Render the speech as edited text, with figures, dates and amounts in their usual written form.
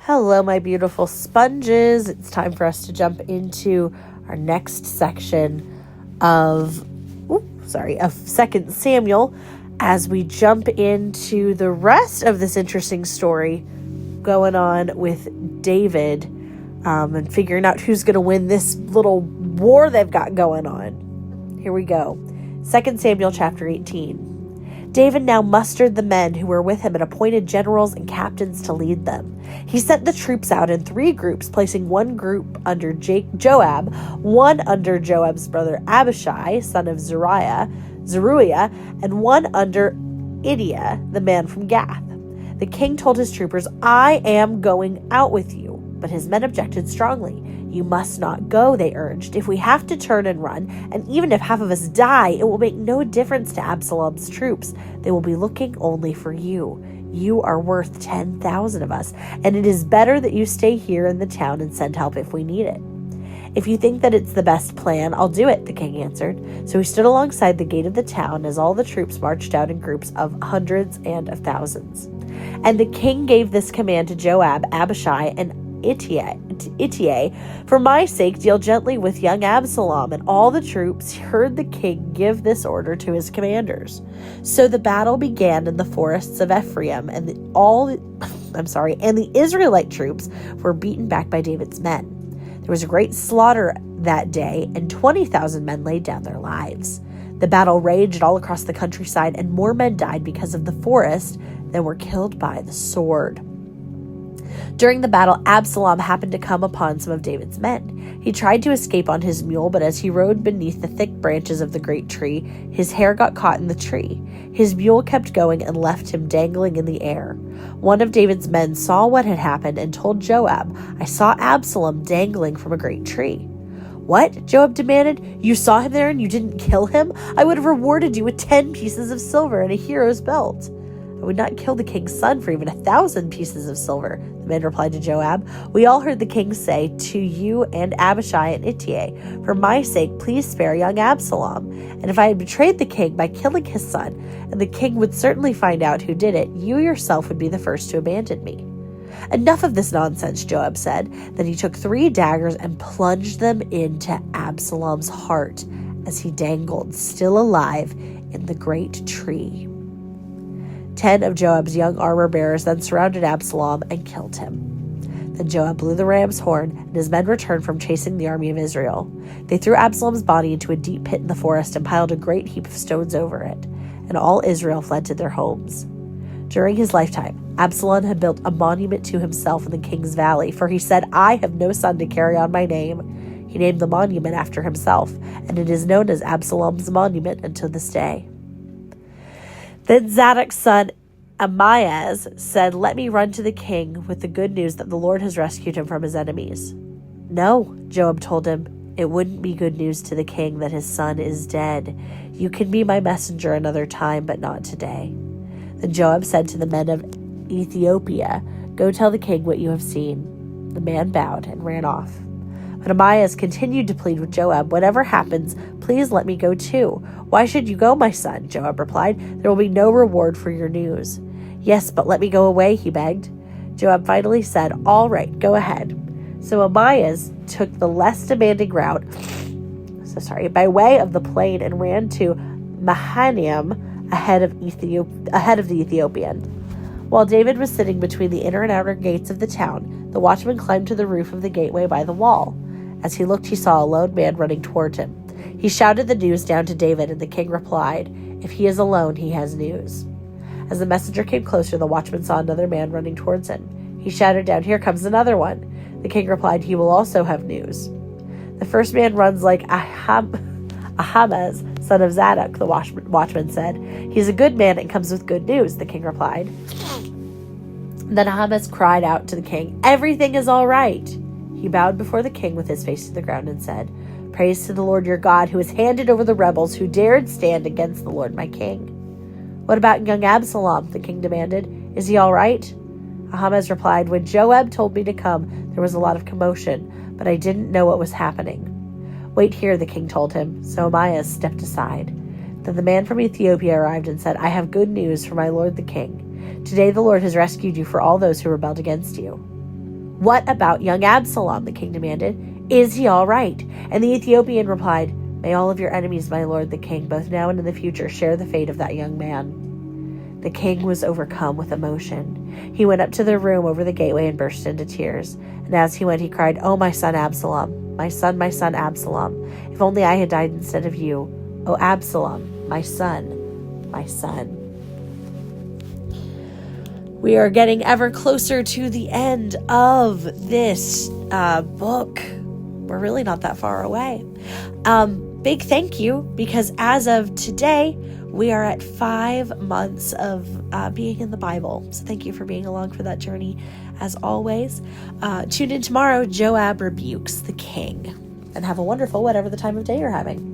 Hello, my beautiful sponges. It's time for us to jump into our next section of 2 Samuel as we jump into the rest of this interesting story going on with David and figuring out who's going to win this little war they've got going on. Here we go. 2 Samuel chapter 18. David now mustered the men who were with him and appointed generals and captains to lead them. He sent the troops out in 3 groups, placing one group under Joab, one under Joab's brother Abishai, son of Zeruiah, and one under Idaiah, the man from Gath. The king told his troopers, "I am going out with you." But his men objected strongly. "You must not go," they urged. "If we have to turn and run, and even if half of us die, it will make no difference to Absalom's troops. They will be looking only for you. You are worth 10,000 of us, and it is better that you stay here in the town and send help if we need it." "If you think that it's the best plan, I'll do it," the king answered. So he stood alongside the gate of the town as all the troops marched out in groups of hundreds and of thousands. And the king gave this command to Joab, Abishai, and Ittai, "For my sake, deal gently with young Absalom." And all the troops heard the king give this order to his commanders. So the battle began in the forests of Ephraim, and the Israelite troops were beaten back by David's men. There was a great slaughter that day, and 20,000 men laid down their lives. The battle raged all across the countryside, and more men died because of the forest than were killed by the sword. During the battle, Absalom happened to come upon some of David's men. He tried to escape on his mule, but as he rode beneath the thick branches of the great tree, his hair got caught in the tree. His mule kept going and left him dangling in the air. One of David's men saw what had happened and told Joab, "I saw Absalom dangling from a great tree." "What?" Joab demanded. "You saw him there and you didn't kill him? I would have rewarded you with 10 pieces of silver and a hero's belt." "I would not kill the king's son for even 1,000 pieces of silver," the man replied to Joab. "We all heard the king say to you and Abishai and Ittai, 'For my sake, please spare young Absalom.' And if I had betrayed the king by killing his son, and the king would certainly find out who did it, you yourself would be the first to abandon me." "Enough of this nonsense," Joab said. Then he took 3 daggers and plunged them into Absalom's heart as he dangled, still alive, in the great tree. 10 of Joab's young armor-bearers then surrounded Absalom and killed him. Then Joab blew the ram's horn, and his men returned from chasing the army of Israel. They threw Absalom's body into a deep pit in the forest and piled a great heap of stones over it, and all Israel fled to their homes. During his lifetime, Absalom had built a monument to himself in the king's valley, for he said, "I have no son to carry on my name." He named the monument after himself, and it is known as Absalom's monument until this day. Then Zadok's son Ahimaaz said, "Let me run to the king with the good news that the Lord has rescued him from his enemies." "No," Joab told him, "it wouldn't be good news to the king that his son is dead. You can be my messenger another time, but not today." Then Joab said to the men of Ethiopia, "Go tell the king what you have seen." The man bowed and ran off. But Ahimaaz continued to plead with Joab, "Whatever happens, please let me go too." "Why should you go, my son?" Joab replied. "There will be no reward for your news." "Yes, but let me go away," he begged. Joab finally said, "All right, go ahead." So Ahimaaz took the less demanding route by way of the plain and ran to Mahanaim ahead of the Ethiopian. While David was sitting between the inner and outer gates of the town, the watchman climbed to the roof of the gateway by the wall. As he looked, he saw a lone man running toward him. He shouted the news down to David, and the king replied, "If he is alone, he has news." As the messenger came closer, the watchman saw another man running towards him. He shouted down, "Here comes another one." The king replied, "He will also have news." "The first man runs like Ahimaaz, son of Zadok," the watchman said. "He's a good man and comes with good news," the king replied. Then Ahimaaz cried out to the king, "Everything is all right." He bowed before the king with his face to the ground and said, "Praise to the Lord your God, who has handed over the rebels who dared stand against the Lord my king." "What about young Absalom?" the king demanded. "Is he all right?" Ahimaaz replied, "When Joab told me to come, there was a lot of commotion, but I didn't know what was happening." "Wait here," the king told him. So Ahimaaz stepped aside. Then the man from Ethiopia arrived and said, "I have good news for my lord the king. Today the Lord has rescued you for all those who rebelled against you." "What about young Absalom?" the king demanded. "Is he all right?" And the Ethiopian replied, "May all of your enemies, my lord the king, both now and in the future, share the fate of that young man." The king was overcome with emotion. He went up to the room over the gateway and burst into tears. And as he went, he cried, "Oh, my son Absalom, my son Absalom, if only I had died instead of you. Oh, Absalom, my son, my son." We are getting ever closer to the end of this book. We're really not that far away. Big thank you, because as of today, we are at 5 months of being in the Bible. So thank you for being along for that journey, as always. Tune in tomorrow. Joab rebukes the king. And have a wonderful whatever the time of day you're having.